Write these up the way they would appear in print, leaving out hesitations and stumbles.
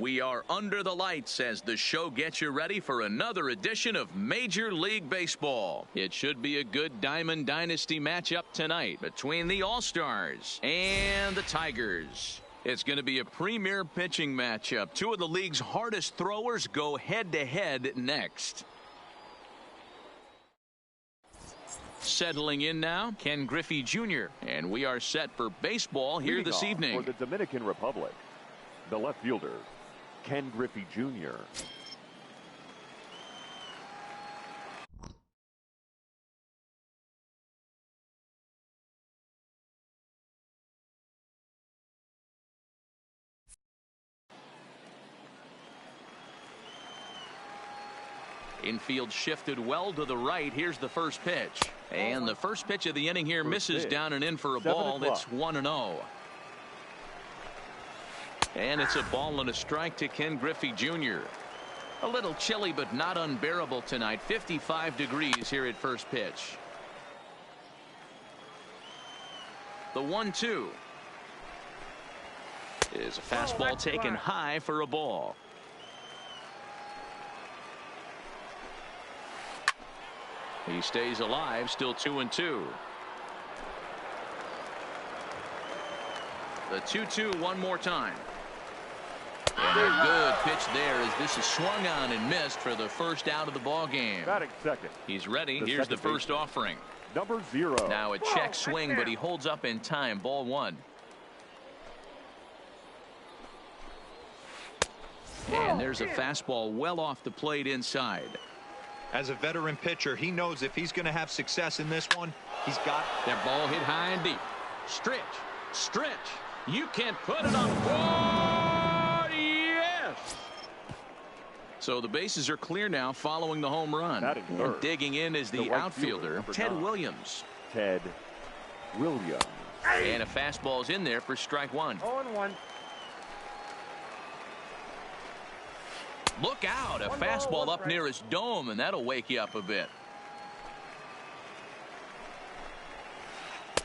We are under the lights as the show gets you ready for another edition of Major League Baseball. It should be a good Diamond Dynasty matchup tonight between the All-Stars and the Tigers. It's going to be a premier pitching matchup. Two of the league's hardest throwers go head-to-head next. Settling in now, Ken Griffey Jr. And we are set for baseball here this evening. For the Dominican Republic, the left fielder, Ken Griffey Jr. Infield shifted well to the right. Here's the first pitch. And the first pitch of the inning here misses down and in for a ball. It's 1-0. And it's a ball and a strike to Ken Griffey Jr. A little chilly but not unbearable tonight. 55 degrees here at first pitch. The 1-2 is a fastball taken high for a ball. He stays alive, still 2-2. The 2-2 one more time. And a good pitch there as this is swung on and missed for the first out of the ball game. Batting second. He's ready. Here's the first offering. Number 0. Now a check swing, but he holds up in time. Ball 1. And there's a fastball well off the plate inside. As a veteran pitcher, he knows if he's going to have success in this one, he's got that ball hit high and deep. Stretch, stretch. You can't put it on. Oh, yes. So the bases are clear now following the home run. And digging in is the outfielder, Ted Williams. Ted Williams. And a fastball's in there for strike 1. 0-1. Look out, a fastball up near his dome, and that'll wake you up a bit.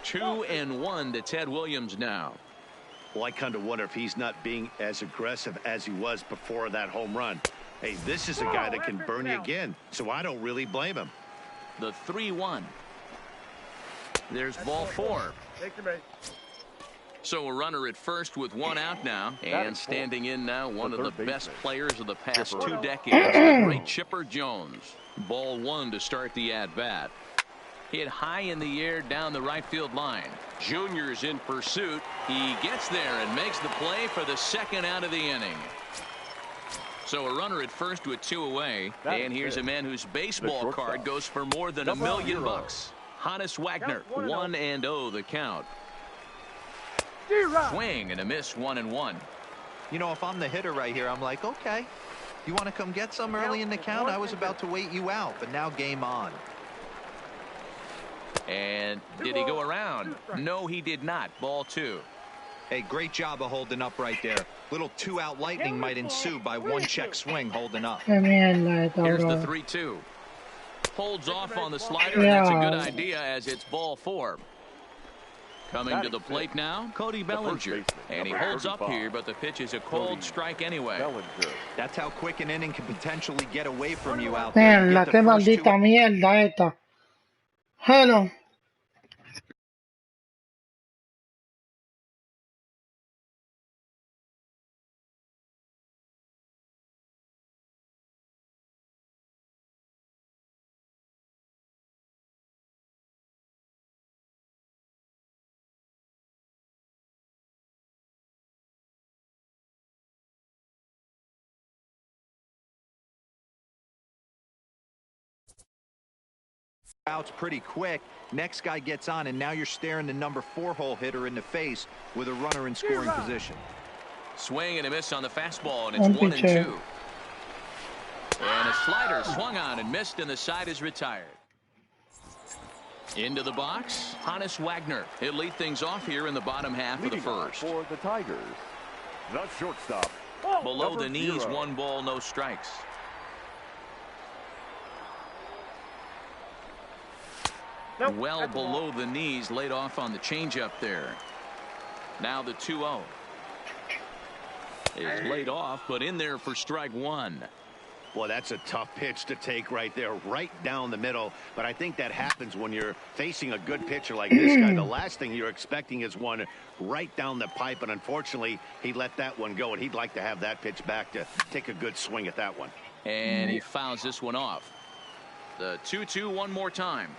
2-1 to Ted Williams now. Well, I kind of wonder if he's not being as aggressive as he was before that home run. Hey, this is a guy that can burn you again, so I don't really blame him. The 3-1. There's ball 4. Take the base. So a runner at first with 1 out now, and standing in now one of the best players of the past 2 decades, the great Chipper Jones. Ball 1 to start the at-bat. Hit high in the air down the right field line. Junior's in pursuit. He gets there and makes the play for the second out of the inning. So a runner at first with 2 away, and here's a man whose baseball card goes for more than $1 million. Hannes Wagner, 1-0 the count. Swing and a miss, 1-1. You know, if I'm the hitter right here, I'm like, okay, you want to come get some early in the count? I was about to wait you out, but now game on. And did he go around? No, he did not. Ball 2. Hey, great job of holding up right there. Little 2-out lightning might ensue by 1 check swing holding up. Here's the 3-2. Holds off on the slider, and that's a good idea as it's ball 4. Coming to the plate now, Cody Bellinger. And he holds up here, but the pitch is a cold strike anyway. That's how quick an inning can potentially get away from you out there. La qué maldita mierda esta. Hello. Outs pretty quick. Next guy gets on, and now you're staring the number 4 hole hitter in the face with a runner in scoring position. Swing and a miss on the fastball, and it's 1-2. And a slider swung on and missed, and the side is retired. Into the box, Hannes Wagner. He'll lead things off here in the bottom half of the first. For the Tigers, the shortstop. Below the knees, 1 ball, no strikes. Well below the knees, laid off on the changeup there. Now the 2-0. is laid off, but in there for strike one. Boy, that's a tough pitch to take right there, right down the middle. But I think that happens when you're facing a good pitcher like this guy. The last thing you're expecting is one right down the pipe, and unfortunately, he let that one go, and he'd like to have that pitch back to take a good swing at that one. And he fouls this one off. The 2-2 one more time.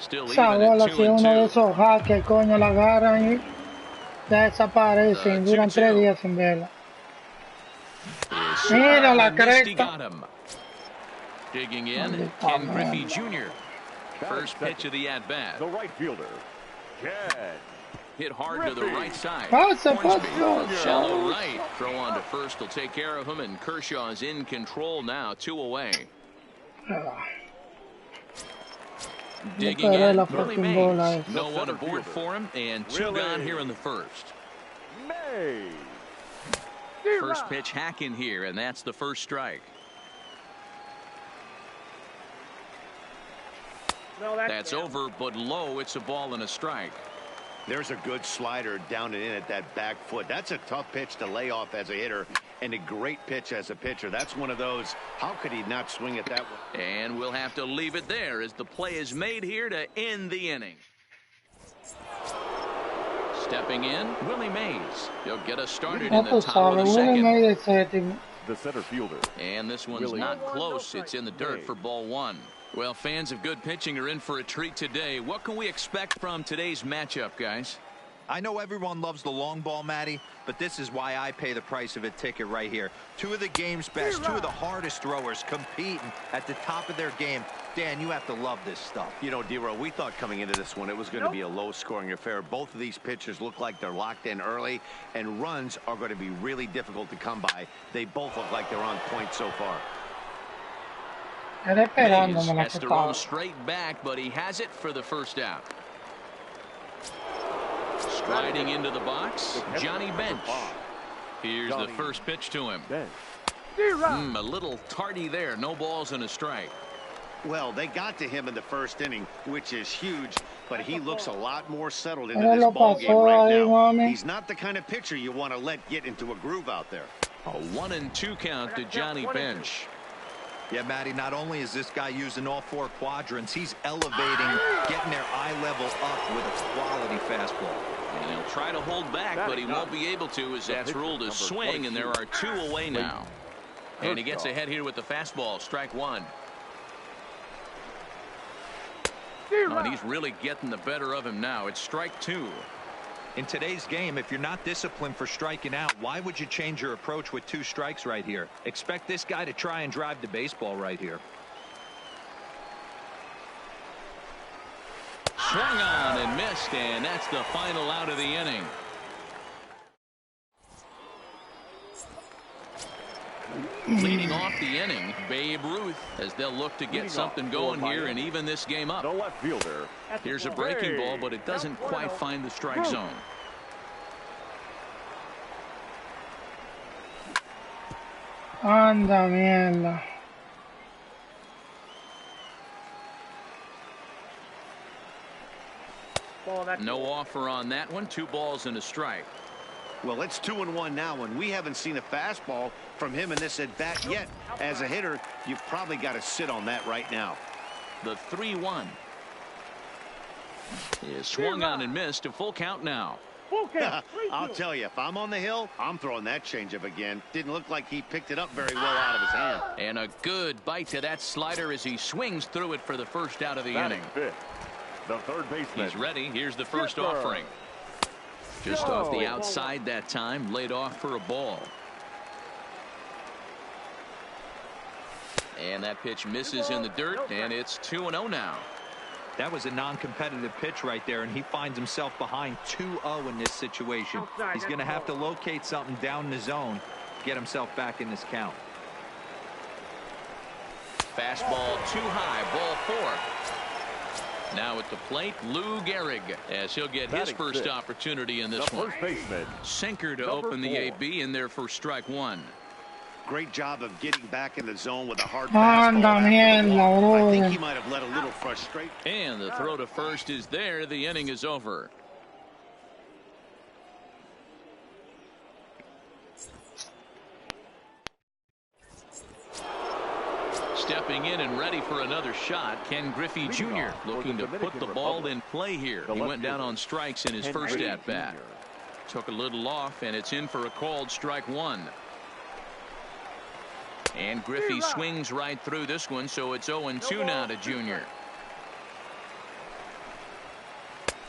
Still even Esa bola, at si uno de 2-2. esos jaques, coño, la agarran y ya desaparecen. Duran 3 días sin verla. Mira la Misty cresta. got him. Digging in, Ken Griffey Jr. First pitch of the at-bat. The right fielder, Ken. Hit hard to the right side. Pasa, Shallow right. Throw on to first will take care of him, and Kershaw's in control now, 2 away. Digging in, Willie Mays. No one aboard for him, and 2 gone here in the first. Mays. First pitch hacking here, and that's the first strike. That's over, but low. It's a ball and a strike. There's a good slider down and in at that back foot. That's a tough pitch to lay off as a hitter, and a great pitch as a pitcher. That's one of those, how could he not swing at that one? And we'll have to leave it there as the play is made here to end the inning. Stepping in, Willie Mays. He'll get us started in the top of the second. The center fielder. And this one's not close. It's in the dirt for ball one. Well, fans of good pitching are in for a treat today. What can we expect from today's matchup, guys? I know everyone loves the long ball, Matty, but this is why I pay the price of a ticket right here. 2 of the game's best, 2 of the hardest throwers competing at the top of their game. Dan, you have to love this stuff. You know, D-Row, we thought coming into this one it was going to be a low-scoring affair. Both of these pitchers look like they're locked in early, and runs are going to be really difficult to come by. They both look like they're on point so far. Mays has to run straight back, but he has it for the first out. Striding into the box, Johnny Bench. Here's the first pitch to him. A little tardy there. No balls and a strike. Well, they got to him in the first inning, which is huge, but he looks a lot more settled into this ballgame right now. He's not the kind of pitcher you want to let get into a groove out there. A 1-2 count to Johnny Bench. Yeah, Matty, not only is this guy using all 4 quadrants, he's elevating, getting their eye level up with a quality fastball. And he'll try to hold back, but he won't be able to as that's ruled a swing, and there are 2 away now. And he gets ahead here with the fastball, strike 1. Oh, and he's really getting the better of him now. It's strike 2. In today's game, if you're not disciplined for striking out, why would you change your approach with 2 strikes right here? Expect this guy to try and drive the baseball right here. Swung on and missed, and that's the final out of the inning. Leading off the inning, Babe Ruth, as they'll look to get something going here and even this game up. The left fielder. Here's a breaking ball, but it doesn't quite find the strike zone. Anda mierda. No offer on that one. 2 balls and a strike. Well, it's 2-1 now, and we haven't seen a fastball from him in this at-bat yet. As a hitter, you've probably got to sit on that right now. The 3-1 is swung on and missed. A full count now. I'll tell you, if I'm on the hill, I'm throwing that changeup again. Didn't look like he picked it up very well out of his hand. And a good bite to that slider as he swings through it for the first out of the inning. The third baseman. He's ready. Here's the first offering. Just off the outside that time, laid off for a ball. And that pitch misses in the dirt, and it's 2-0 now. That was a non-competitive pitch right there, and he finds himself behind 2-0 in this situation. He's going to have to locate something down in the zone to get himself back in this count. Fastball too high, ball 4. Now at the plate, Lou Gehrig, as he'll get his first opportunity in this one. Sinker to open the AB in there for strike 1. Great job of getting back in the zone with a hard fastball. I think he might have let a little frustration. And the throw to first is there. The inning is over. checking in and ready for another shot. Ken Griffey Jr. looking to put the ball in play here. He went down on strikes in his first at bat. Took a little off, and it's in for a called strike one. And Griffey swings right through this one, so it's 0-2 now to Jr.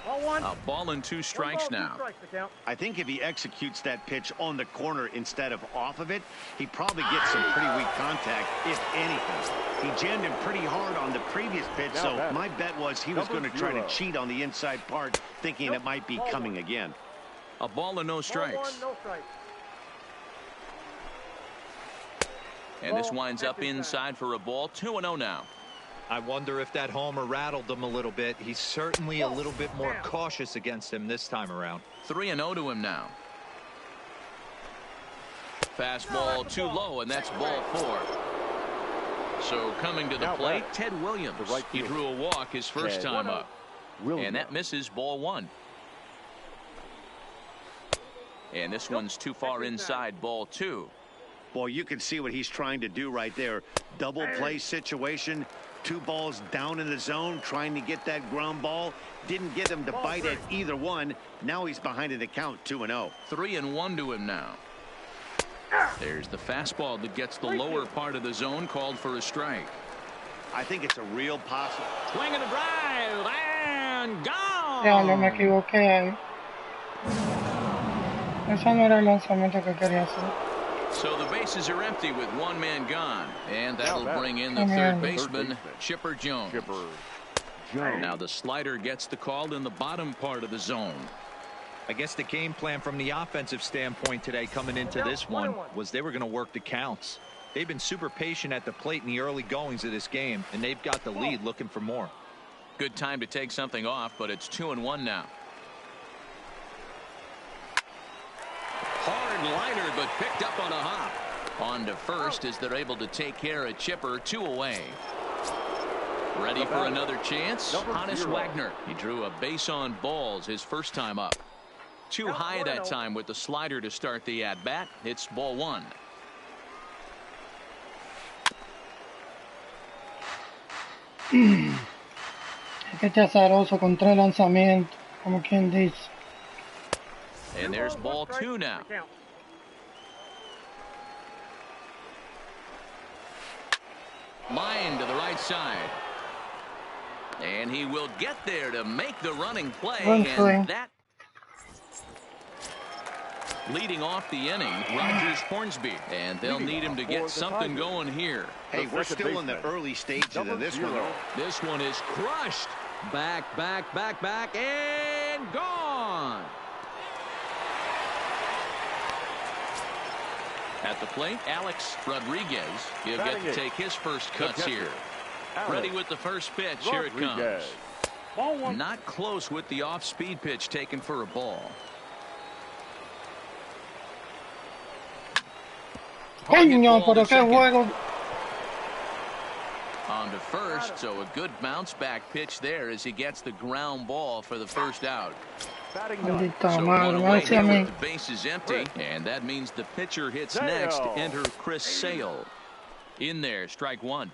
A ball and 2 strikes now. I think if he executes that pitch on the corner instead of off of it, he probably gets some pretty weak contact, if anything. He jammed him pretty hard on the previous pitch, so my bet was he was going to try to cheat on the inside part, thinking it might be coming again. A ball and no strikes. And this winds up inside for a ball. 2-0 now. I wonder if that homer rattled him a little bit. He's certainly a little bit more cautious against him this time around. 3-0 to him now. Fastball too low, and that's ball 4. So coming to the plate, Ted Williams. He drew a walk his first time up. And that misses, ball 1. And this one's too far inside, ball 2. Boy, you can see what he's trying to do right there. Double play situation. 2 balls down in the zone, trying to get that ground ball. Didn't get him to bite at either one. Now he's behind in the count, 2-0. 3-1 to him now. There's the fastball that gets the lower part of the zone, called for a strike. I think it's a real possible. Swing and a drive, and gone. Ya, me equivoqué ahí. Ese no era el lanzamiento que quería hacer. So the bases are empty with 1 man gone, and that'll bring in the third baseman, Chipper Jones. Now the slider gets the call in the bottom part of the zone. I guess the game plan from the offensive standpoint today coming into this one was they were going to work the counts. They've been super patient at the plate in the early goings of this game, and they've got the lead looking for more. Good time to take something off, but it's 2-1 now. Hard liner, but picked up on a hop. On to first as they're able to take care of Chipper. 2 away. Ready for another chance? Hannes Wagner. He drew a base on balls his first time up. Too high that time with the slider to start the at-bat. It's ball 1. Este azaroso con 3 lanzamientos, como quien dice. And there's ball 2 now. Line to the right side. And he will get there to make the running play. And that leading off the inning, Rogers Hornsby. And they'll need him to get something going here. Hey, we're still in the early stages of this one. This one is crushed. Back, and gone. At the plate, Alex Rodriguez. He'll get to take his first cuts here. Ready with the first pitch. Here it comes. Not close with the off-speed pitch taken for a ball. Coño, pero qué juego. On to first, so a good bounce back pitch there as he gets the ground ball for the first out. Maldita madre, the base is empty, and that means the pitcher hits next to enter Chris Sale. In there, strike 1.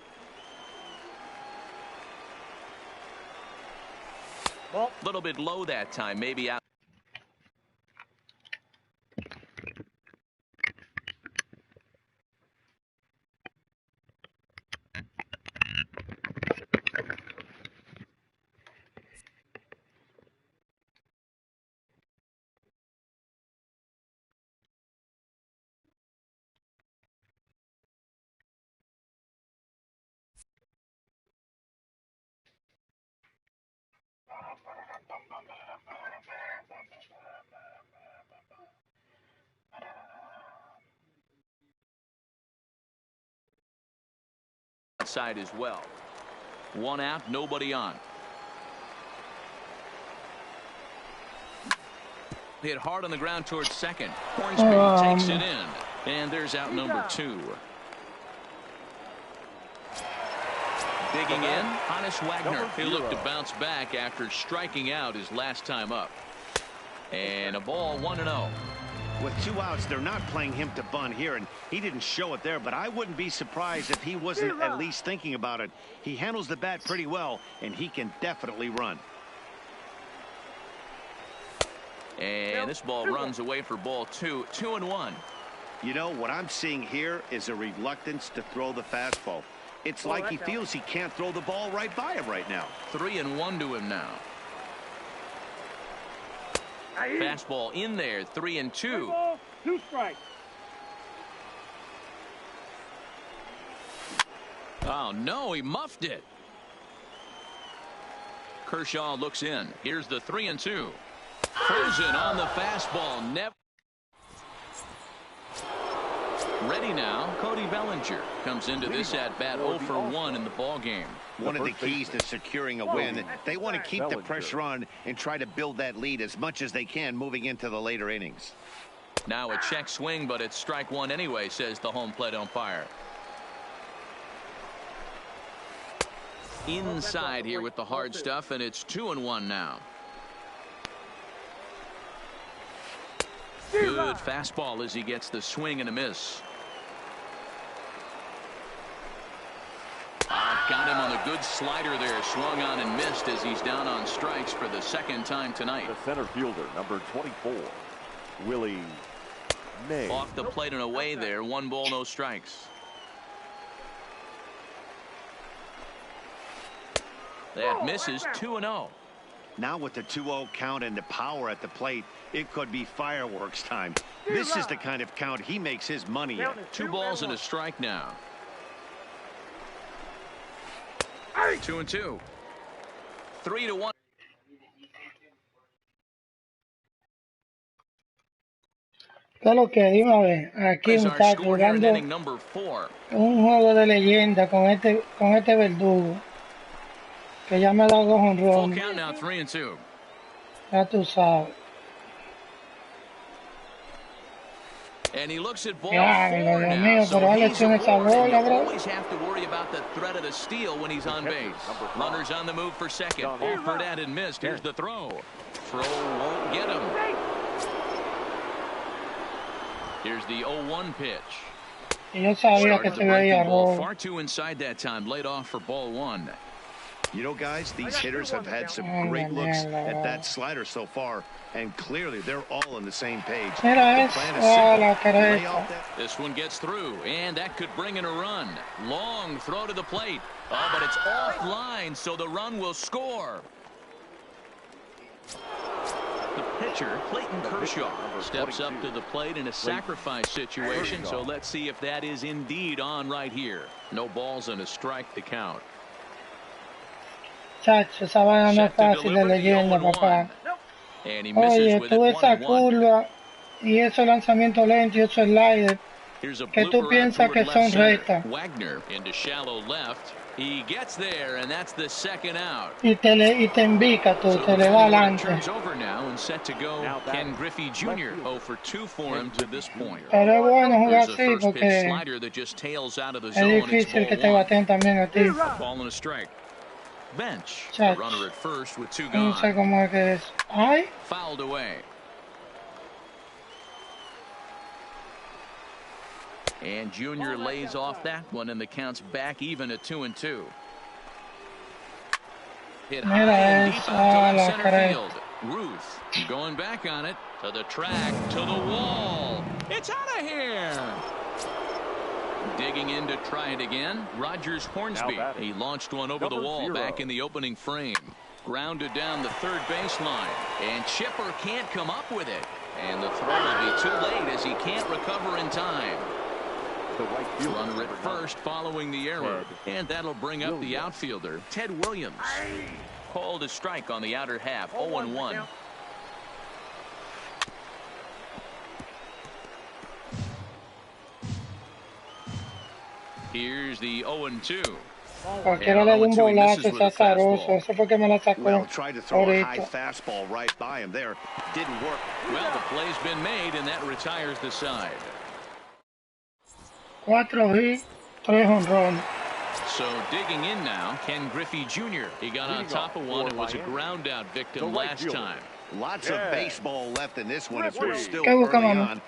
A little bit low that time, maybe out. Side as well. 1 out, nobody on. Hit hard on the ground towards second. Hornsby takes it in, and there's out number 2. Digging in, Hannes Wagner. He looked to bounce back after striking out his last time up. And a ball, 1-0. With 2 outs, they're not playing him to bunt here, and he didn't show it there, but I wouldn't be surprised if he wasn't at least thinking about it. He handles the bat pretty well, and he can definitely run. And this ball runs away for ball 2, 2-1. You know, what I'm seeing here is a reluctance to throw the fastball. It's like he feels he can't throw the ball right by him right now. 3-1 to him now. Fastball in there, 3-2. 2 strikes. Oh, no, he muffed it. Kershaw looks in. Here's the 3-2. Frozen on the fastball. Never. Ready now, Cody Bellinger comes into this at-bat 0 for 1 in the ball game. One of the keys to securing a win, they want to keep the pressure on and try to build that lead as much as they can moving into the later innings. Now a check swing, but it's strike 1 anyway, says the home plate umpire. Inside here with the hard stuff, and it's 2-1 now. Good fastball as he gets the swing and a miss. Got him on the good slider there. Swung on and missed as he's down on strikes for the 2nd time tonight. The center fielder, number 24, Willie May. Off the plate and away there. 1 ball, no strikes. That misses. 2-0. Now with the 2-0 count and the power at the plate, it could be fireworks time. This is the kind of count he makes his money in. 2 balls and a strike now. 2-2. 3-1. ¿Qué es lo que? Dime a ver. Aquí, muchachos, jugando un juego de leyenda con este verdugo. Que ya me ha dado 2 honrones. Ya tú sabes. And he looks at ball Yeah, 4 Dios now. mío, So pero he's Alex esa bola, you bro. always have to worry about the threat of the steal when he's on base. Runners on the move for second. Offered at and missed. Here's the throw. Throw won't get him. Here's the 0-1 pitch. Y yo sabía que se veía rojo. Far too inside that time. Laid off for ball 1. You know, guys, these hitters have had some great looks at that slider so far, and clearly they're all on the same page. Mira This one gets through, and that could bring in a run. Long throw to the plate. Oh, but it's offline, so the run will score. The pitcher, Clayton Kershaw, steps up to the plate in a sacrifice situation, so let's see if that is indeed on right here. No balls and a strike to count. Chacho, esa vaina no es fácil de leyenda, papá. Oye, tú esa curva y esos lanzamientos lentos y esos sliders que tú piensas que son rectas. Wagner into shallow left. He gets there, and that's the 2nd out. Y te envica tú, te le va adelante. Turns over now and set to go. Ken Griffey Jr. 0 for 2 for him to this point. Pero es bueno jugar así porque es difícil que te baten también a ti. Ball and a strike. Bench. Chacho. Runner at first with 2 No gone. sé cómo es que es. Ay. Fouled away. And Junior lays off that one, and the count's back even at 2-2. Hit high and deep out to center field. Ruth going back on it to the track, to the wall. It's out of here. Digging in to try it again. Rogers Hornsby. He launched one over the wall back in the opening frame. Grounded down the 3rd baseline. And Chipper can't come up with it. And the throw will be too late as he can't recover in time. Runner at first following the error. And that'll bring up the outfielder, Ted Williams. Called a strike on the outer half. 0-1. Here's the 0-2. Cualquiera le da un bolazo, es azaroso. Eso fue que me la sacó. Well, tried to throw a high fastball right by him there. Didn't work. Well, the play's been made, and that retires the side. 4 hits, 3 honrones. So digging in now, Ken Griffey Jr. He got on top of one and was a ground out victim last time. Lots of baseball left in this one as we're still ¿Qué busca, early mamá? on.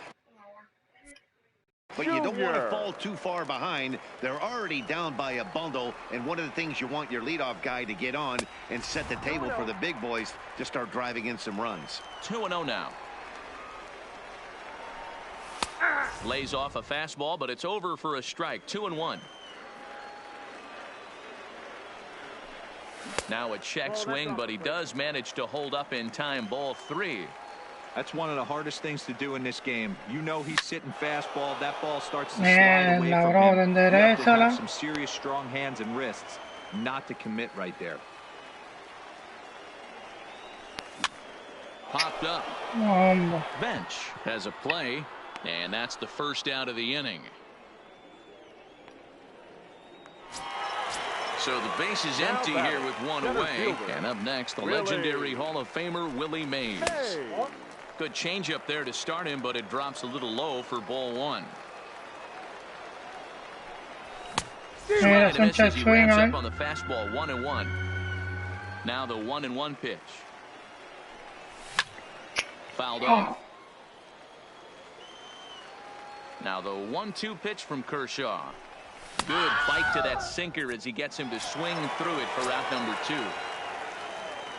But you don't want to fall too far behind. They're already down by a bundle, and one of the things you want your leadoff guy to get on and set the table for the big boys to start driving in some runs. 2-0 now. Lays off a fastball, but it's over for a strike. 2-1. Now a check swing, but he does manage to hold up in time. Ball 3. That's one of the hardest things to do in this game. You know he's sitting fastball. That ball starts to slide away from him. You have to have some serious strong hands and wrists not to commit right there. Popped up. Bench has a play, and that's the first out of the inning. So the base is empty here with one away. And up next, the legendary Hall of Famer Willie Mays. Good changeup there to start him, but it drops a little low for ball 1. Mira, He wraps up on the fastball. 1-1. Now the 1-1 pitch. Fouled off. Now the 1-2 pitch from Kershaw. Good bite to that sinker as he gets him to swing through it for out number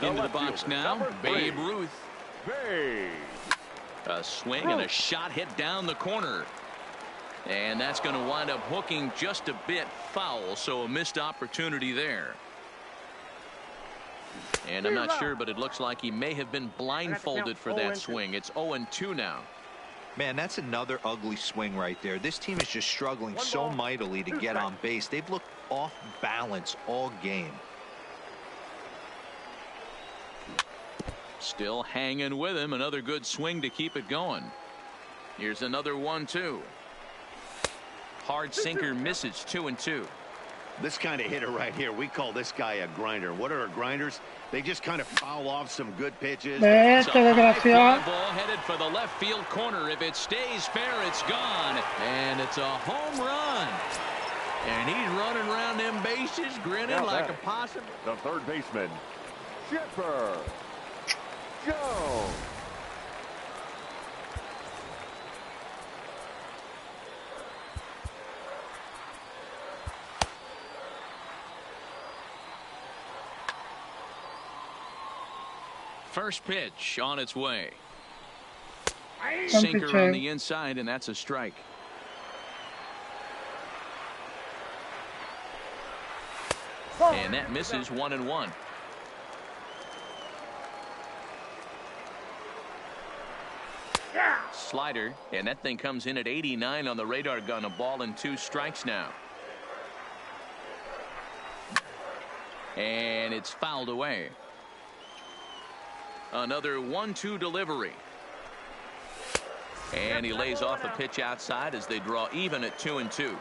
2. Into the box now, Babe Ruth. A swing and a shot hit down the corner. And that's going to wind up hooking just a bit foul, so a missed opportunity there. And I'm not sure, but it looks like he may have been blindfolded for that swing. It's 0-2 now. Man, that's another ugly swing right there. This team is just struggling so mightily to get on base. They've looked off balance all game. Still hanging with him. Another good swing to keep it going. Here's another 1-2. Hard sinker misses. 2-2. This kind of hitter right here, we call this guy a grinder. What are grinders? They just kind of foul off some good pitches. It's a high fly ball headed for the left field corner. If it stays fair, it's gone. And it's a home run. And he's running around them bases, grinning like a possum. The third baseman, Chipper Jones. First pitch on its way. Sinker on the inside, and that's a strike. And that misses. 1-1. Slider, and that thing comes in at 89 on the radar gun. A ball and 2 strikes now. And it's fouled away. Another 1-2 delivery. And he lays off a pitch outside as they draw even at 2-2.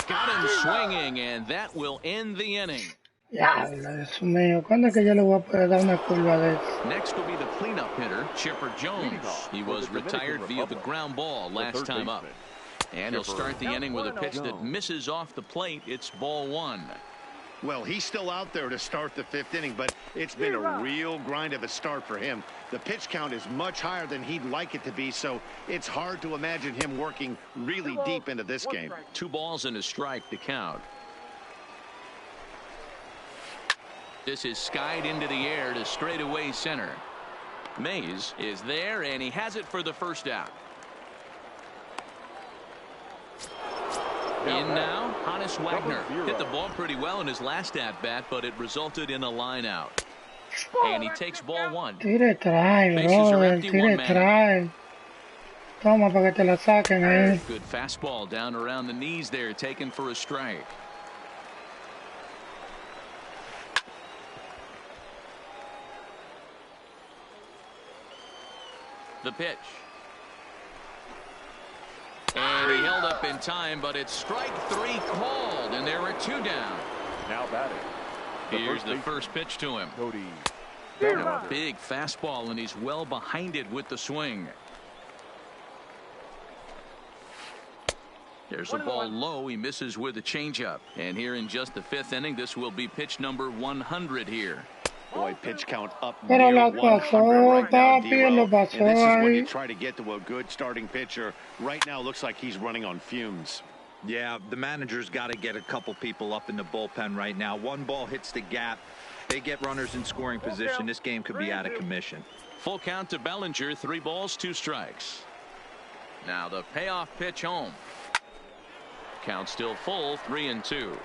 Got him swinging, and that will end the inning. Dios mío, ¿cuándo es que yo le voy a poder dar una curva de eso? Next will be the cleanup hitter, Chipper Jones. He was retired via the ground ball last time up. And he'll start the inning with a pitch that misses off the plate. It's ball 1. Well, he's still out there to start the 5th inning, but it's been a real grind of a start for him. The pitch count is much higher than he'd like it to be, so it's hard to imagine him working really deep into this game. 2 balls and a strike to count. This is skied into the air to straightaway center. Mays is there, and he has it for the first out. In now, Hannes Wagner hit the ball pretty well in his last at-bat, but it resulted in a line out. And he takes ball 1. Tire trae, brother, tire trae. Toma para que te la saquen ahí. Good fastball down around the knees there, taken for a strike. The pitch. And he held up in time, but it's strike 3 called, and there are 2 down. Now batting. Here's the first pitch to him. A big fastball, and he's well behind it with the swing. There's a ball low. He misses with a changeup. And here in just the 5th inning, this will be pitch number 100 here. Boy, pitch count up Pero near lo 100 pasó, right now, papi, lo D-Row. pasó And this is when you ahí. try to get to a good starting pitcher. Right now, looks like he's running on fumes. Yeah, the manager's got to get a couple people up in the bullpen right now. One ball hits the gap. They get runners in scoring position. This game could be out of commission. Full count to Bellinger, 3 balls, 2 strikes. Now the payoff pitch home. Count still full, 3-2.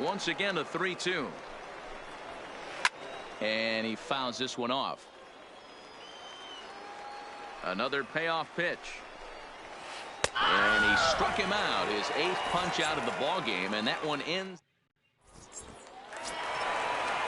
Once again a 3-2. And he fouls this one off. Another payoff pitch. And he struck him out, his 8th punch out of the ball game, and that one ends.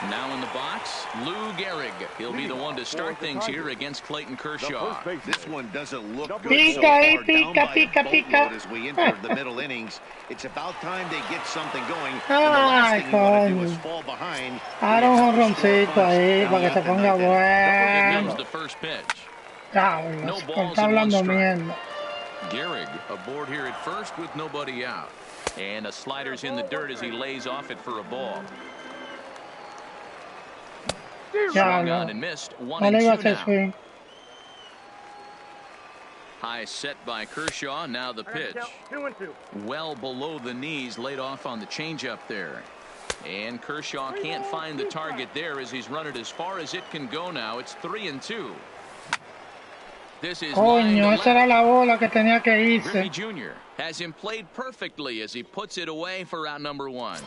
Now in the box, Lou Gehrig. He'll be the one to start things here against Clayton Kershaw. This one doesn't look good Pica, so far. pica, Down by pica, a pica. boatload as we enter the middle innings. It's about time they get something going. And the Ay, last thing you want to do is coño. fall behind. Ahora un jonroncito ahí para que se ponga Here comes bueno. the first pitch. Diablo, No se balls está and 1 hablando strike. mierda. Gehrig aboard here at first with nobody out. And a slider's in the dirt as he lays off it for a ball. Swung on and missed. 1-2 now. High set by Kershaw. Now the pitch. Well below the knees, laid off on the changeup there. And Kershaw can't find the target there as he's run it as far as it can go now. It's 3-2. This is Coño, esa era la bola que tenía que Griffey irse. Jr. has him played perfectly as he puts it away for out number 1.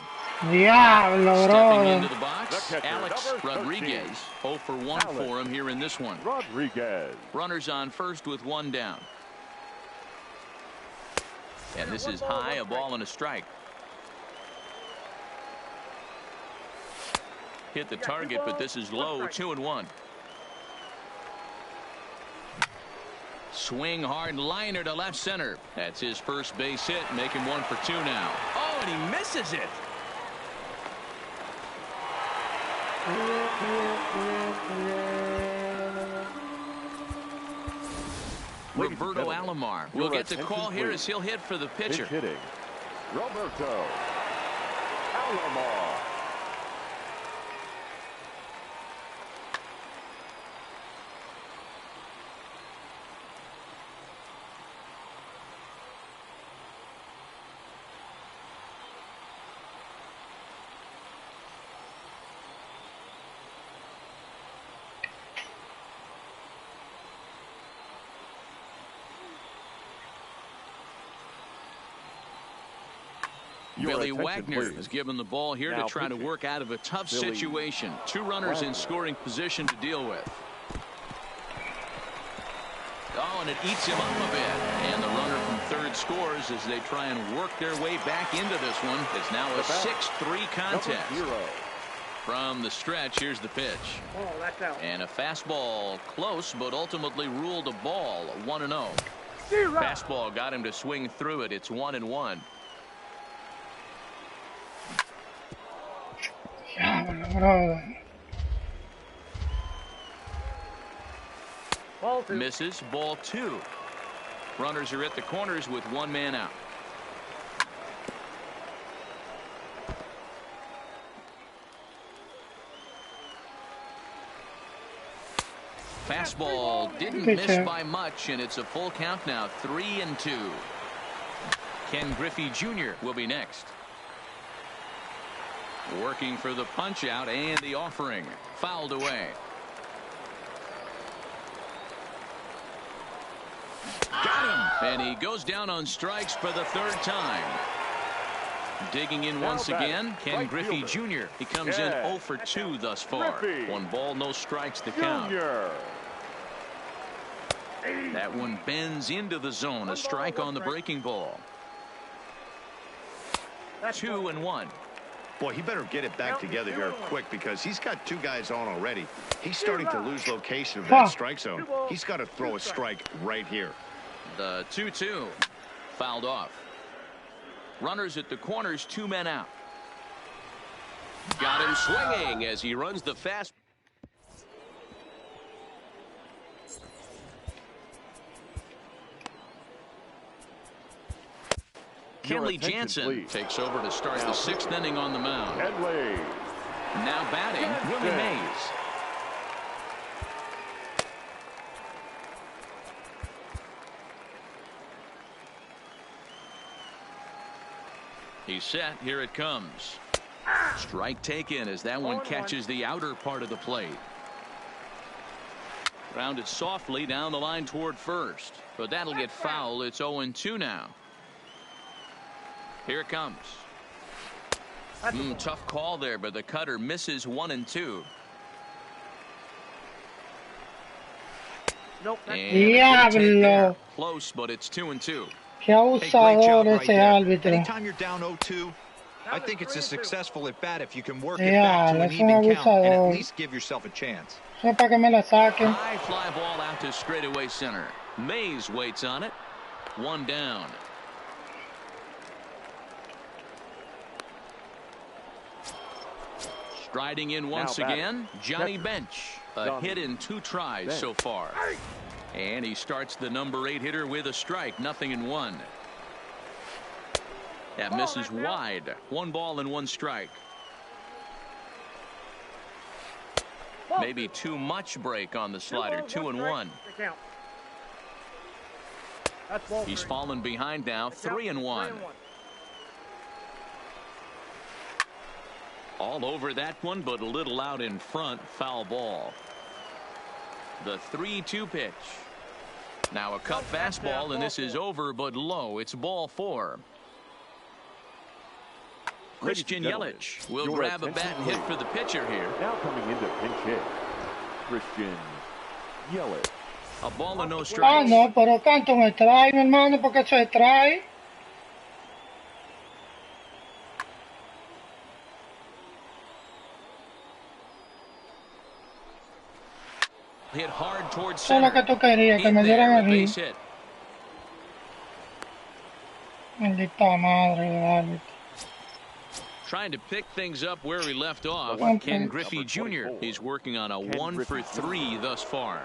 Diablo, Stepping into bro. the box, The catcher, Alex number 13. Rodriguez. 0 for 1 for him here in this one. Rodriguez. Runners on first with 1 down. And this is high, a ball and a strike. Hit the target, but this is low, 2-1. Swing hard liner to left center. That's his first base hit, making 1 for 2 now. Oh, and he misses it. Roberto Alomar will get the call here as he'll hit for the pitcher. Pitch hitting, Roberto Alomar. Billy Wagner is given the ball here to try to work out of a tough situation. 2 runners in scoring position to deal with. Oh, and it eats him up a bit. And the runner from third scores as they try and work their way back into this one. It's now a 6-3 contest. From the stretch, here's the pitch. Oh, that's out. And a fastball close, but ultimately ruled a ball. 1-0. Fastball got him to swing through it. It's 1-1. Diablo, brother. Ball 2. Misses. Ball 2. Runners are at the corners with 1 man out. Fastball didn't miss by much, and it's a full count now, 3-2. Ken Griffey Jr. will be next. Working for the punch out and the offering. Fouled away. Got him. And he goes down on strikes for the 3rd time. Digging in once again, Ken Griffey Jr. He comes in 0 for 2 thus far. 1 ball, no strikes to count. That one bends into the zone. A strike on the breaking ball. 2-1. Boy, he better get it back together here quick because he's got 2 guys on already. He's starting to lose location of that strike zone. He's got to throw a strike right here. The 2-2 fouled off. Runners at the corners, 2 men out. Got him swinging as he runs the fast. Kenley Jansen takes over to start the 6th inning on the mound. Now batting, Willie Mays. He's set. Here it comes. Strike taken as that one catches the outer part of the plate. Rounded softly down the line toward first, but that'll get foul. It's 0-2 now. Here it comes. Tough call there, but the cutter misses 1-2. Nope. Diablo. Close, but it's 2-2. Qué abusador ese árbitro. Anytime you're down 0-2, I think it's a successful at bat if you can work it back to an even count and at least give yourself a chance. Para que me la saquen. High fly ball out to straightaway center. Mays waits on it. One down. Striding in once again, Johnny Bench. A hit in 2 tries so far. And he starts the number 8 hitter with a strike. 0-1. That misses wide. 1 ball and 1 strike. Maybe too much break on the slider. 2-1. He's fallen behind now. 3-1. All over that one, but a little out in front. Foul ball. The 3-2 pitch. Now a cut fastball, and this is over, but low. It's ball 4. Christian Yelich will grab a bat and hit for the pitcher here. Now coming into pinch hit, Christian Yelich. A ball and no strikes. No, pero canto me trae, mi hermano, porque se trae. Hit hard towards center. Eso es lo que tú querías, que me dieran el base hit. hit. Maldita madre de árbitro. Trying to pick things up where he left off. Ken Griffey Jr. He's working on a 1 for 3 thus far.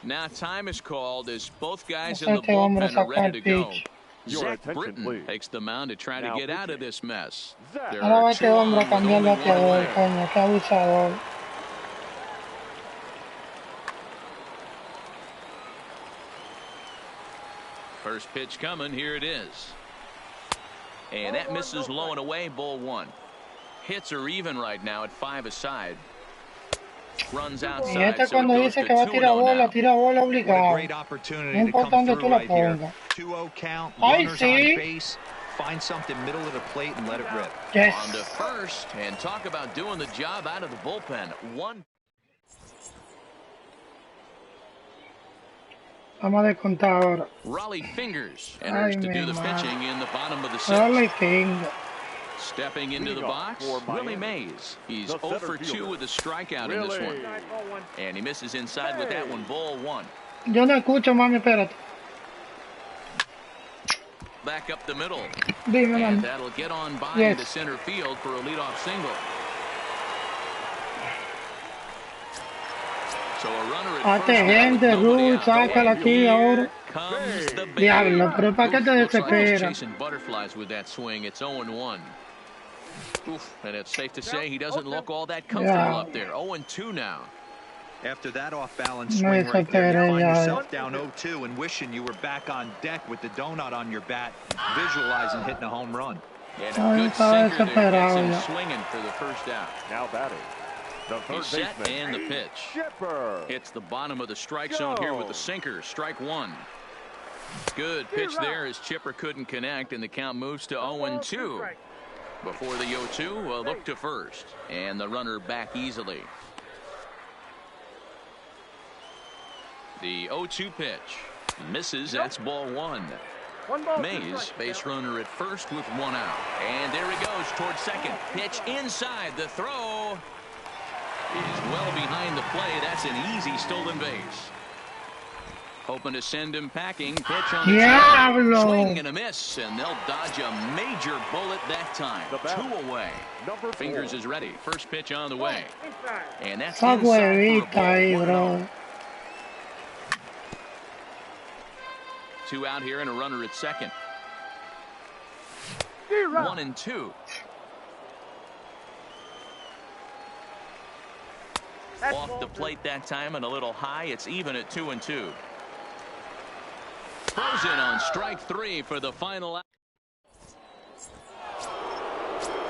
Now time is called as both guys in the bullpen are ready to go. Zach Britton takes the mound to try to get out of this mess. There are 2 on with only 1 away. First pitch coming. Here it is. And that misses low and away. Ball 1. Hits are even right now at 5 aside. Runs outside. Y este cuando dice que va a tira bola obligado. No importa donde tú la pongas. 2-0 count. Ay, Runners sí. on base. Find something middle of the plate and let it rip. Yes. On to first, and talk about doing the job out of the bullpen. 1. Vamos a descontar ahora. Raleigh Fingers enters to do the pitching in the bottom of the 6th. Raleigh Fingers. Stepping into the box, Willie Mays. He's 0 for 2 with a strikeout in this one. And he misses inside with that one. Ball 1. Yo no escucho, mami, espérate. Back up the middle. Dime, and mami. that'll get on by into center field for a leadoff single. So a runner at first. Gente, Ruth, sácala aquí ahora. Diablo, pero ¿para qué te desesperas? Chasing butterflies with that swing. It's 0-1. Oof, and it's safe to say he doesn't look all that comfortable up there. 0-2 now. After that off-balance swing right there, you find yourself down 0-2 and wishing you were back on deck with the donut on your bat, visualizing hitting a home run. And a good sinker there gets him swinging for the first out. Now batting, the third baseman, and the pitch. Chipper. Hits the bottom of the strike zone here with the sinker. Strike 1. Good pitch there as Chipper couldn't connect, and the count moves to 0-2. Before the 0-2, a look to first, and the runner back easily. The 0-2 pitch misses. That's ball 1. Mays, base runner at first with 1 out, and there he goes towards second. Pitch inside. The throw is well behind the play. That's an easy stolen base. Hoping to send him packing. Pitch on the track. Swing and a miss, and they'll dodge a major bullet that time. 2 away. Fingers is ready. First pitch on the way. And that's inside for a ball 1-0. 2 out here and a runner at second. 1-2. Off the plate that time and a little high. It's even at 2-2. Throws in on strike 3 for the final out.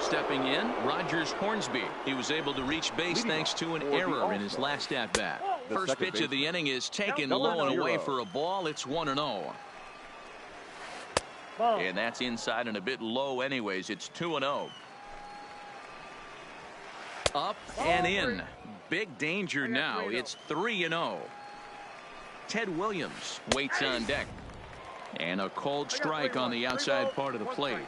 Stepping in, Rogers Hornsby. He was able to reach base thanks to an error in his last at-bat. First pitch of the inning is taken low and away for a ball. It's 1-0. And that's inside and a bit low anyways. It's 2-0. Up and in. Big danger now. It's 3-0. Ted Williams waits on deck. And a cold strike on the outside part of the plate.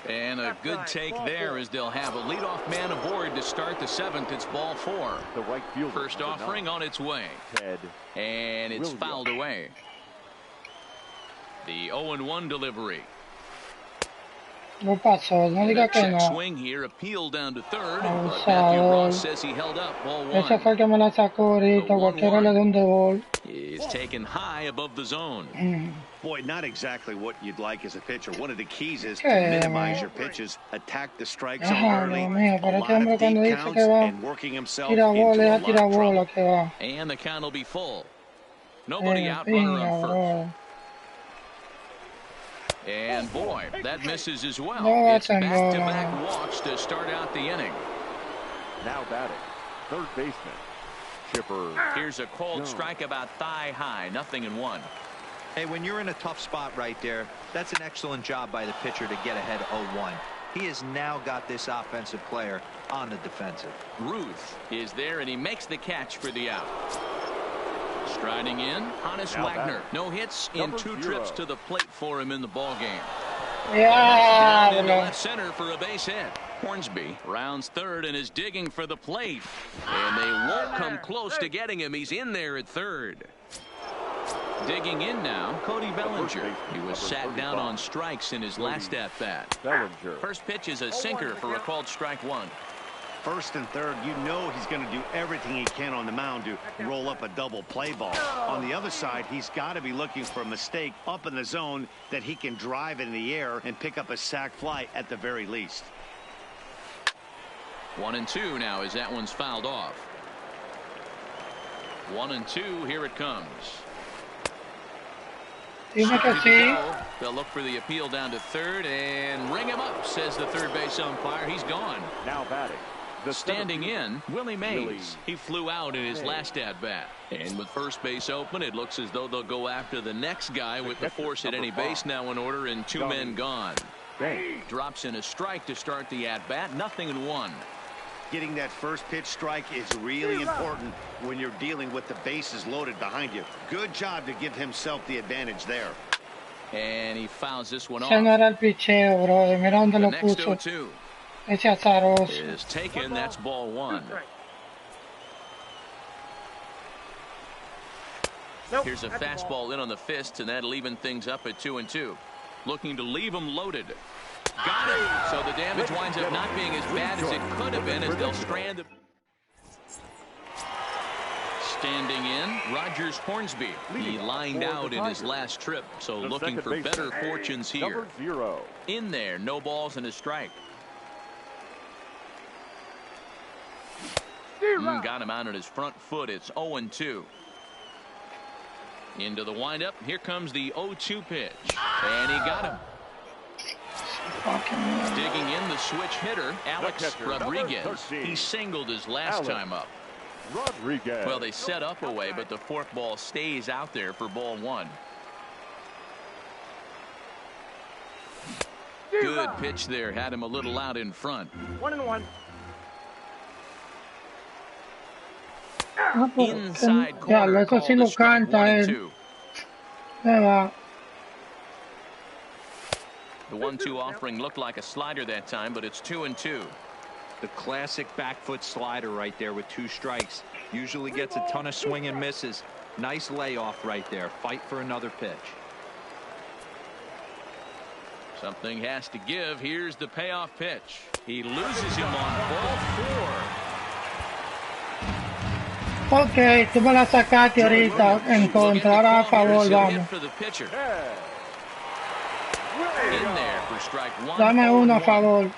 And a good take there as they'll have a leadoff man aboard to start the 7th. It's ball 4. The right fielder. First offering on its way. Ted and it's fouled away. The 0-1 delivery. No pasó, no diga que no. Swing here, appeal down to third. But Matthew Ross says he held up. Ball 1. Ese fue el que me la sacó ahorita. Cualquiera le da un de bol. Is taken high above the zone. Boy, not exactly what you'd like as a pitcher. One of the keys is to minimize your pitches, attack the strike zone early, a lot of deep counts, and working himself into a lot of trouble. And the count will be full. Nobody out, runner on first. And boy, that misses as well. It's back-to-back walks to start out the inning. Now batting, third baseman, Chipper. Here's a cold strike about thigh high, 0-1. Hey, when you're in a tough spot right there, that's an excellent job by the pitcher to get ahead 0-1. He has now got this offensive player on the defensive. Ruth is there, and he makes the catch for the out. Striding in, Hannes Wagner. No hits in 2 trips to the plate for him in the ball game. Down into left center for a base hit. Hornsby rounds third and is digging for the plate. And they won't come close to getting him. He's in there at third. Digging in now, Cody Bellinger. He was sat down on strikes in his last at-bat. First pitch is a sinker for a called strike 1. First and third, you know he's going to do everything he can on the mound to roll up a double play ball. On the other side, he's got to be looking for a mistake up in the zone that he can drive in the air and pick up a sac fly at the very least. 1-2 now as that one's fouled off. 1-2, here it comes. They'll look for the appeal down to third and ring him up, says the third base umpire. He's gone. Now batting. Standing in, Willie Mays. He flew out in his last at-bat. And with first base open, it looks as though they'll go after the next guy with the force at any base now in order and 2 men gone. Drops in a strike to start the at-bat, 0-1. Getting that first pitch strike is really important when you're dealing with the bases loaded behind you. Good job to give himself the advantage there. And he fouls this one off. Ese no era el picheo, bro. Mira dónde lo puso. 0-2 ese azaroso. is taken. That's ball 1. Here's a fastball in on the fist, and that'll even things up at 2-2. Looking to leave him loaded. Got it. So the damage winds up not being as bad as it could have been as they'll strand the... Standing in, Rogers Hornsby. He lined out in his last trip, so looking for better fortunes here. In there, no balls and a strike. Got him out on his front foot. It's 0-2. Into the windup. Here comes the 0-2 pitch. And he got him. Digging in the switch hitter, Alex Rodriguez. He singled his last time up. Rodriguez. Well, they set up away, but the fork ball stays out there for ball 1. Good pitch there. Had him a little out in front. 1-1. Inside corner. Ya, eso sí lo canta él. Se va. The 1-2 offering looked like a slider that time, but it's 2-2. The classic back foot slider right there with 2 strikes. Usually gets a ton of swing and misses. Nice layoff right there. Fight for another pitch. Something has to give. Here's the payoff pitch. He loses him on ball 4. Ok, tú me la sacaste ahorita en contra, ahora a favor, vamos. For the pitcher. In there, for strike one. Dame uno a favor.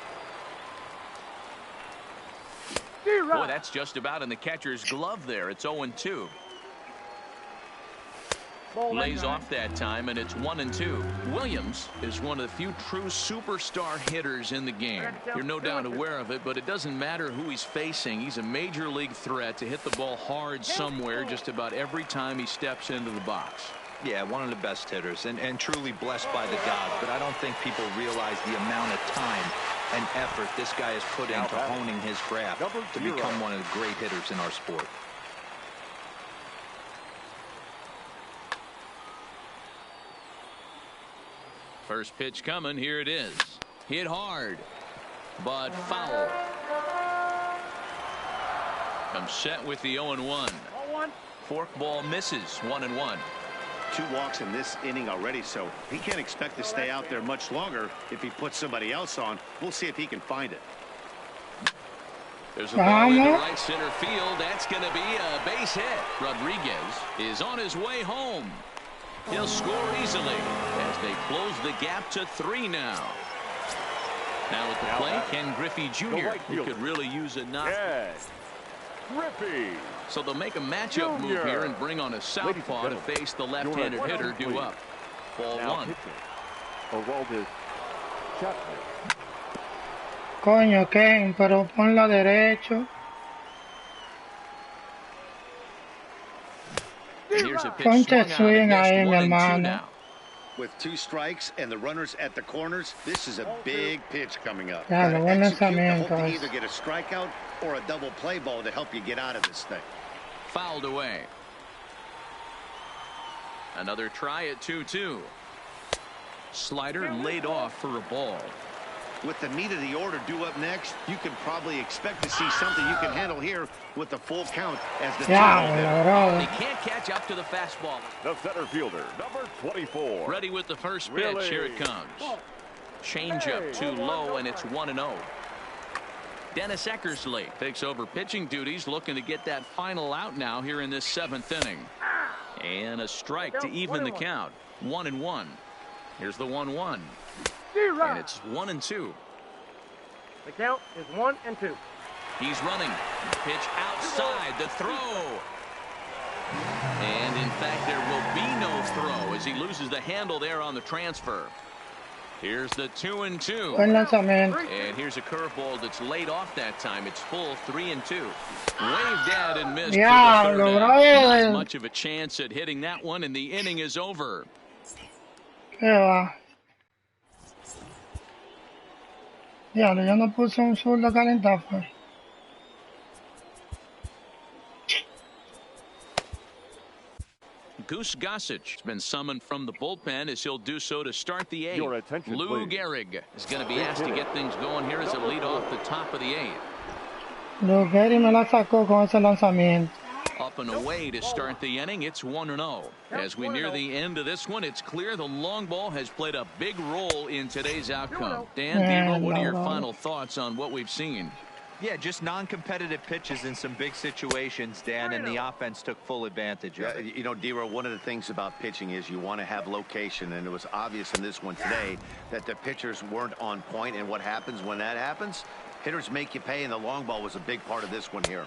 Boy, that's just about in the catcher's glove there. It's 0-2. Lays off that time, and it's 1-2. Williams is one of the few true superstar hitters in the game. You're no doubt aware of it, but it doesn't matter who he's facing. He's a major league threat to hit the ball hard somewhere just about every time he steps into the box. Yeah, one of the best hitters and truly blessed by the gods, but I don't think people realize the amount of time and effort this guy has put into honing his craft to become one of the great hitters in our sport. First pitch coming. Here it is. Hit hard, but foul. Comes set with the 0-1. Forkball misses. 1-1. 2 walks in this inning already, so he can't expect to stay out there much longer if he puts somebody else on. We'll see if he can find it. There's a ball into right center field. That's going to be a base hit. Rodriguez is on his way home. He'll score easily as they close the gap to 3 now. Now at the plate, Ken Griffey Jr., who could really use a knock. Griffey. So they'll make a matchup move here and bring on a southpaw to face the left-handed hitter due up. Ball 1. Coño, Ken, pero ponla derecho. Here's a pitch Ponte swung out swing and missed. ahí, 1-2 mi now. With 2 strikes and the runners at the corners, this is a big pitch coming up. Ya, Gotta lo buen execute to lanzamiento hope to ese. either get a strikeout or a double play ball to help you get out of this thing. Fouled away. Another try at 2-2. Slider laid off for a ball. With the meat of the order due up next, you can probably expect to see something you can handle here with the full count as the He can't catch up to the fastball. The center fielder, number 24. Ready with the first pitch. Here it comes. Changeup too low, and it's 1-0. Dennis Eckersley takes over pitching duties, looking to get that final out now here in this 7th inning. And a strike to even the count. 1-1. Here's the 1-1. And it's 1-2. The count is 1-2. He's running. Pitch outside. The throw. And in fact, there will be no throw as he loses the handle there on the transfer. Here's the 2-2. Buen lanzamiento. And here's a curveball that's laid off that time. It's full 3-2. Waved at and missed. Diablo, Not much of a chance at hitting that one, and the inning is over. ¿Qué va? Diablo, yo no puse un zurdo a calentar, pues. Goose Gossage has been summoned from the bullpen as he'll do so to start the 8th. Your attention, Lou please. Gehrig is going to be asked to get things going here as a lead off the top of the 8th. Lou Gehrig me la sacó con ese lanzamiento. Up and away to start the inning. It's 1-0. As we near the end of this one, it's clear the long ball has played a big role in today's outcome. Dan, Devo, what are your final thoughts on what we've seen? Yeah, just non-competitive pitches in some big situations, Dan, and the offense took full advantage of it. You know, D-Row, one of the things about pitching is you want to have location, and it was obvious in this one today that the pitchers weren't on point, and what happens when that happens? Hitters make you pay, and the long ball was a big part of this one here.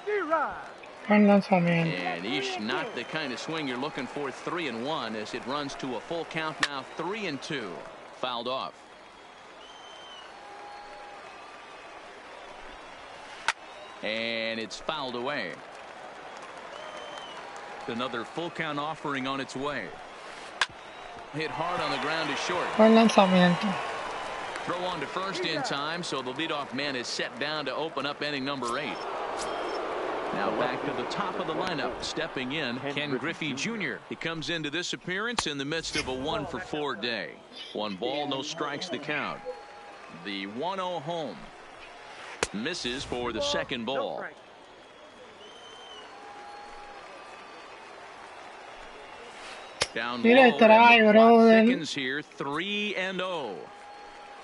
Buen lanzamiento. And not the kind of swing you're looking for. 3-1 as it runs to a full count now. 3-2. Fouled off. And it's fouled away. Another full count offering on its way. Hit hard on the ground is short. Buen lanzamiento. Throw on to first in time, so the leadoff man is set down to open up inning number 8. Now back to the top of the lineup, stepping in, Ken Griffey Jr. He comes into this appearance in the midst of a 1-for-4 day. 1 ball, no strikes to count. The 1-0 home. Misses for the second ball. Down low, seconds here, 3-0.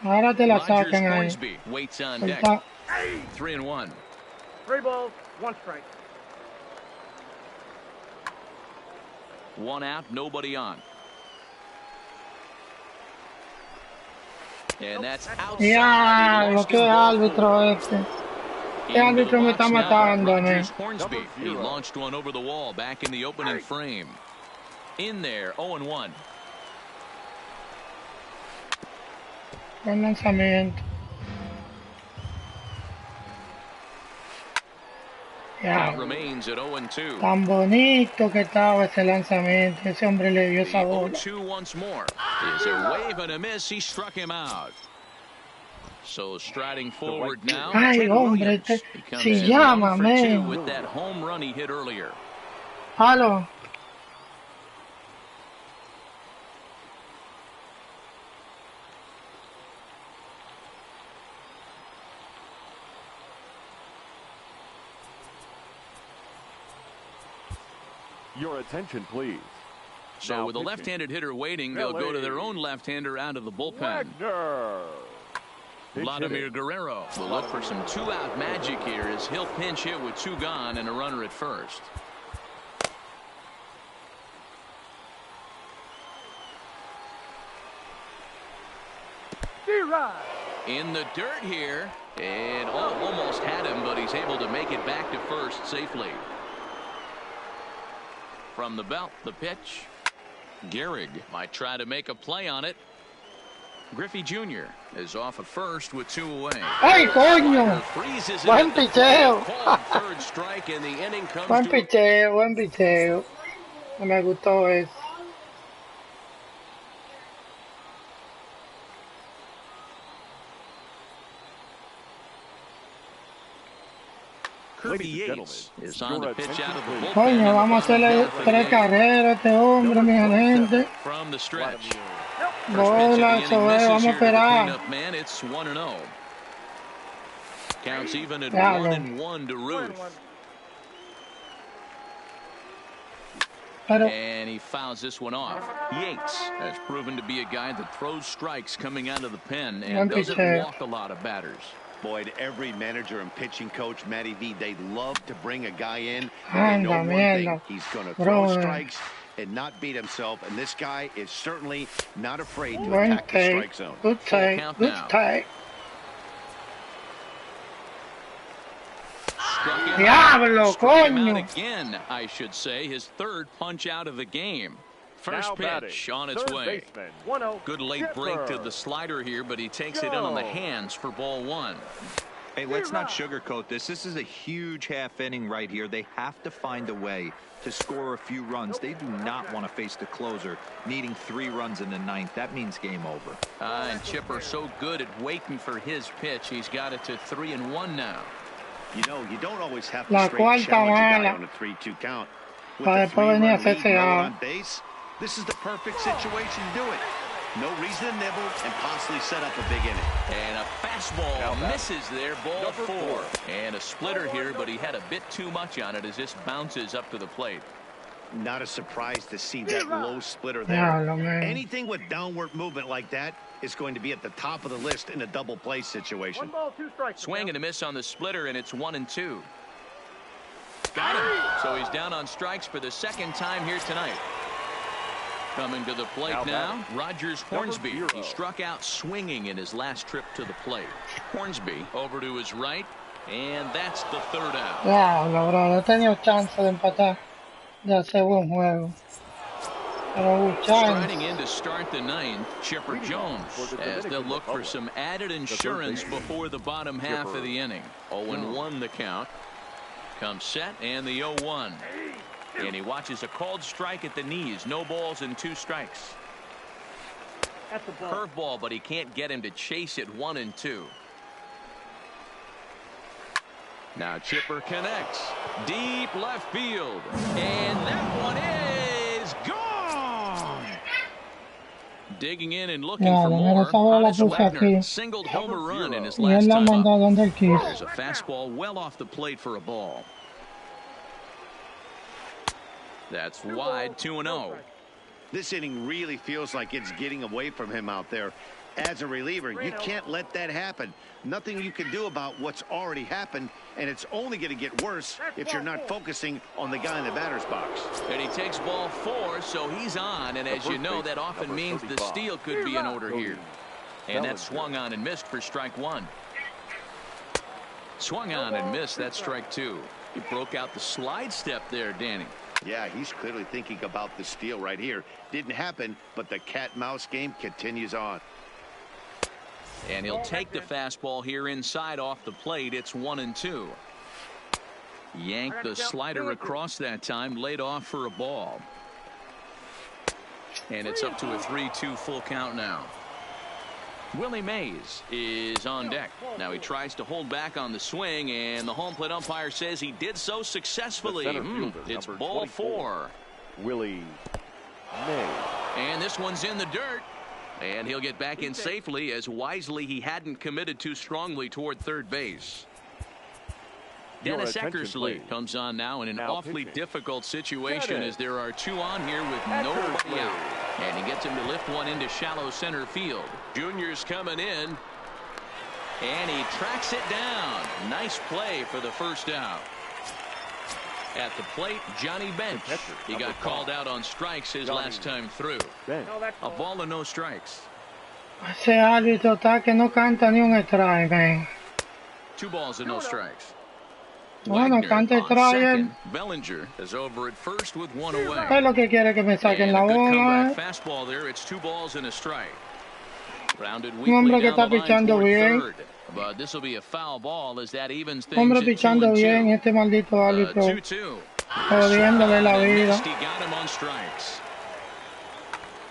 Ahora te la Rogers sacan ahí. Boysby waits on deck. 3-1. 3 balls, 1 strike. 1 out, nobody on. And that's outside. Diablo, qué árbitro este. Este árbitro me está matando, man. Hornsby. He launched one over the wall back in the opening frame. In there, 0-1. Buen lanzamiento. Count remains at 0-2. Tan bonito que estaba ese lanzamiento. Ese hombre le dio esa bola. 0-2 once more. Is a wave and a miss. He struck him out. So striding forward now. Ay, hombre, este se llama, man. With that home run he hit earlier. Halo. Your attention, please. So now with a left-handed hitter waiting, they'll go to their own left-hander out of the bullpen. Vladimir Guerrero will look for some two-out magic here as he'll pinch hit with two gone and a runner at first. In the dirt here, and almost had him, but he's able to make it back to first safely. From the belt, the pitch. Gehrig might try to make a play on it. Griffey Jr. is off at first with two away. ¡Ay, coño! Buen picheo. Third strike and the inning comes buen picheo, buen picheo. No me gustó eso. Kirby Yates is on the pitch out of the bullpen. Coño, vamos a hacerle 3 carreras a este hombre, mi gente. From the stretch. Bola, eso es, vamos a esperar. Man, it's 1-0. Counts even at 1-1 to Ruth. And he fouls this one off. Yates has proven to be a guy that throws strikes coming out of the pen and doesn't walk a lot of batters. Boyd, every manager and pitching coach, Matty V, they love to bring a guy in. They know one thing, he's going to throw strikes and not beat himself. And this guy is certainly not afraid to attack the strike zone. Good take, good take. Diablo, coño. Again, I should say, his third punch out of the game. First pitch on its way. Good late break to the slider here, but he takes it in on the hands for ball one. Hey, let's not sugarcoat this. This is a huge half inning right here. They have to find a way to score a few runs. They do not want to face the closer needing 3 runs in the 9th. That means game over. And Chipper so good at waiting for his pitch. He's got it to 3-1 now. You know, you don't always have to straight challenge a guy on a 3-2 count. With a 3-run lead, no on base, this is the perfect situation to do it. No reason to nibble and possibly set up a big inning. And a fastball misses there, ball 4. And a splitter here, but he had a bit too much on it as this bounces up to the plate. Not a surprise to see that low splitter there. Anything with downward movement like that is going to be at the top of the list in a double play situation. 1 ball, 2 strikes. Swing and a miss on the splitter, and it's 1-2. Got him. So he's down on strikes for the second time here tonight. Coming to the plate now, Rogers Hornsby. He struck out swinging in his last trip to the plate. Hornsby over to his right, and that's the 3rd out. Diablo, bro, no he tenido chance de empatar, de hacer buen juego. Striding in to start the 9th, Chipper Jones, as they'll look for some added insurance before the bottom half of the inning. 0-1 the count. Comes set, and the 0-1. And he watches a called strike at the knees. No balls and 2 strikes. That's a ball. Curveball, but he can't get him to chase it 1-2. Now Chipper connects. Deep left field. And that one is gone. Digging in and looking for more. Honest Wagner singled homer run in his last time up. There's a fastball well off the plate for a ball. That's wide, 2-0. This inning really feels like it's getting away from him out there. As a reliever, you can't let that happen. Nothing you can do about what's already happened, and it's only going to get worse if you're not focusing on the guy in the batter's box. And he takes ball 4, so he's on, and as you know, that often means the steal could be in order here. And that swung on and missed for strike one. Swung on and missed. That's strike two. He broke out the slide step there, Danny. Yeah, he's clearly thinking about the steal right here. Didn't happen, but the cat-mouse game continues on. And he'll take the fastball here inside off the plate. It's 1-2. Yanked the slider across that time, laid off for a ball. And it's up to a 3-2 full count now. Willie Mays is on deck. Now he tries to hold back on the swing, and the home plate umpire says he did so successfully. It's ball 4. Willie Mays. And this one's in the dirt. And he'll get back in safely, as wisely he hadn't committed too strongly toward third base. Dennis Eckersley comes on now in an awfully difficult situation, as there are two on here with nobody out. And he gets him to lift one into shallow center field. Junior's coming in, and he tracks it down. Nice play for the first out. At the plate, Johnny Bench. He got called out on strikes his last time through. A ball and no strikes. Ese árbitro está que no canta ni un strike, man. 2 balls and no strikes. Bueno, canta strike. Bellinger is over at first with 1 away. Es lo que quiere que me saquen la bola. Fastball there. It's 2 balls and a strike. Rounded Un hombre que está weakly pichando down the line bien. toward third. But this will be a foul ball, as that evens things Hombre at pichando 2-2. bien, este maldito árbitro 2-2. jodiéndole la vida. He got him on strikes.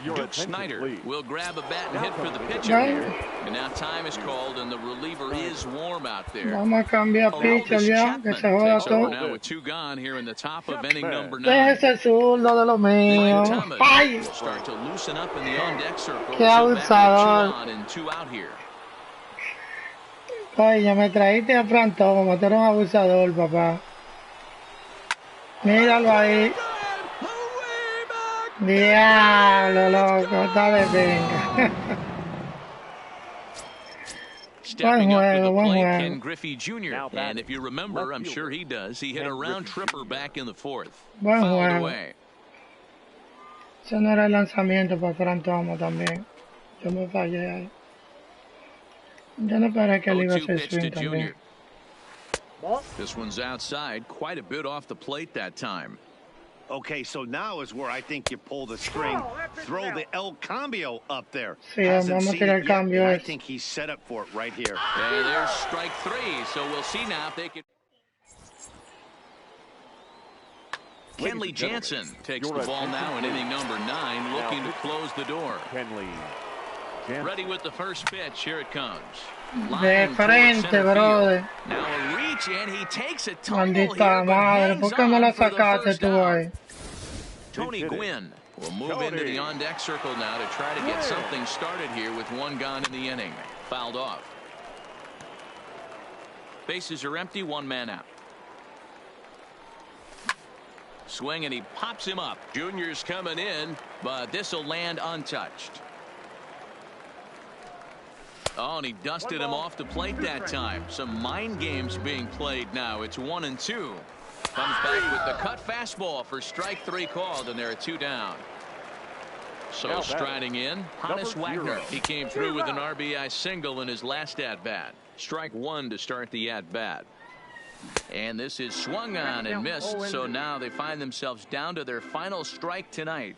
Duke Snyder will grab a bat and hit for the pitcher here. And now time is called, and the reliever is warm out there. Vamos a cambiar pitcher ya, que se joda todo. Now with 2 gone here in the top of inning number 9. Déjese zurdo de lo mío. ¡Ay! Start to loosen up in the on-deck circle. Qué abusador. 2 on and 2 out here. Oye, me trajiste a Franto como tú eres un abusador, papá. Míralo ahí. Diablo, loco, está de venga. Stepping up to the plate, Ken Griffey Jr. And if you remember, I'm sure he does, he hit a round tripper back in the 4th. Fouled away. Ese no era el lanzamiento para Frantomo también. Yo me fallé ahí. Yo no esperé que él iba a hacer swing también. This one's outside, quite a bit off the plate that time. Okay, so now is where I think you pull the string, throw the El Cambio up there. Sí, vamos a tirar el cambio. I think he's set up for it right here. And there's strike 3, so we'll see now if they can. Kenley Jansen takes the ball now in inning number 9, looking to close the door. Kenley Jansen. Ready with the first pitch. Here it comes. De frente, brother. Now a reach, and he takes a tumble Maldita here, madre, ¿por qué no la sacaste tú ahí? Tony Gwynn will move into the on-deck circle now to try to get something started here with 1 gone in the inning. Fouled off. Bases are empty, 1 man out. Swing, and he pops him up. Junior's coming in, but this will land untouched. Oh, and he dusted him off the plate that time. Some mind games being played now. It's 1-2. Comes back with the cut fastball for strike 3 called, and there are 2 down. So striding in, Hannes Wagner. He came through with an RBI single in his last at-bat. Strike 1 to start the at-bat. And this is swung on and missed, so now they find themselves down to their final strike tonight.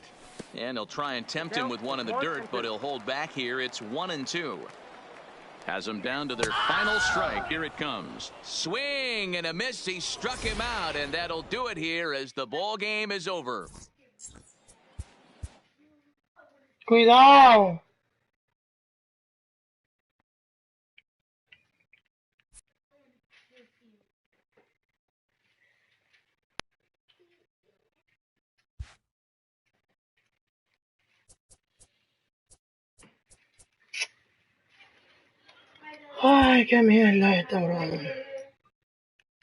And they'll try and tempt him with one in the dirt, but he'll hold back here. It's 1-2. Has them down to their final strike. Here it comes. Swing and a miss. He struck him out, and that'll do it here as the ball game is over. Cuidado. Ay, qué mierda esta, brother.